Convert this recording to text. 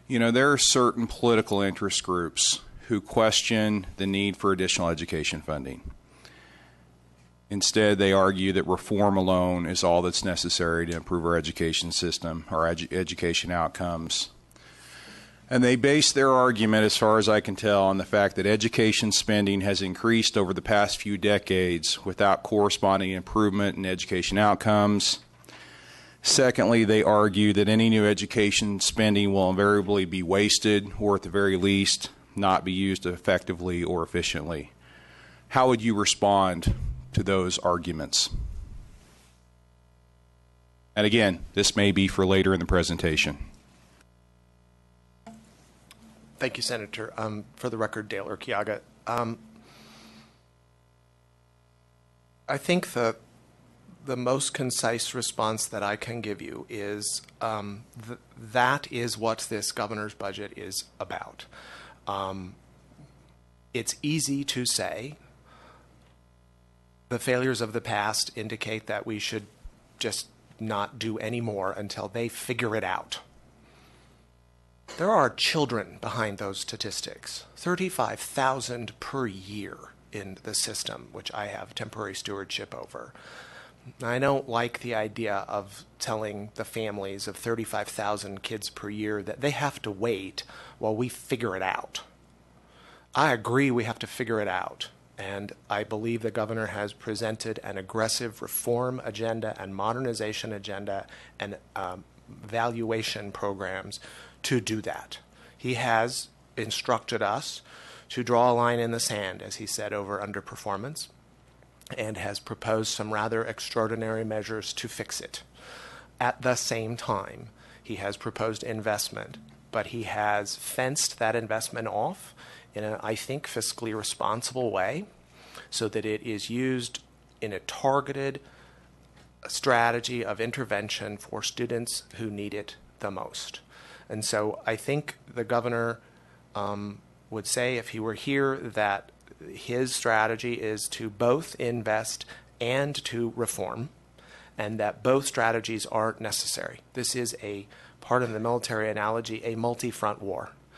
You know, there are certain political interest groups who question the need for additional education funding. Instead, they argue that reform alone is all that's necessary to improve our education system, our education outcomes. And they base their argument, as far as I can tell, on the fact that education spending has increased over the past few decades without corresponding improvement in education outcomes. Secondly, they argue that any new education spending will invariably be wasted, or at the very least, not be used effectively or efficiently. How would you respond to those arguments? And again, this may be for later in the presentation. Thank you, Senator. For the record, Dale Erquiaga. I think the most concise response that I can give you is that is what this governor's budget is about. It's easy to say the failures of the past indicate that we should just not do any more until they figure it out. There are children behind those statistics, 35,000 per year in the system, which I have temporary stewardship over. I don't like the idea of telling the families of 35,000 kids per year that they have to wait while we figure it out. I agree we have to figure it out, and I believe the governor has presented an aggressive reform agenda and modernization agenda and valuation programs to do that. He has instructed us to draw a line in the sand, as he said, over underperformance, and has proposed some rather extraordinary measures to fix it. At the same time, he has proposed investment, but he has fenced that investment off in a, I think, fiscally responsible way so that it is used in a targeted strategy of intervention for students who need it the most. And so I think the governor would say, if he were here, that his strategy is to both invest and to reform, and that both strategies are necessary. This is a part of the military analogy, a multi-front war.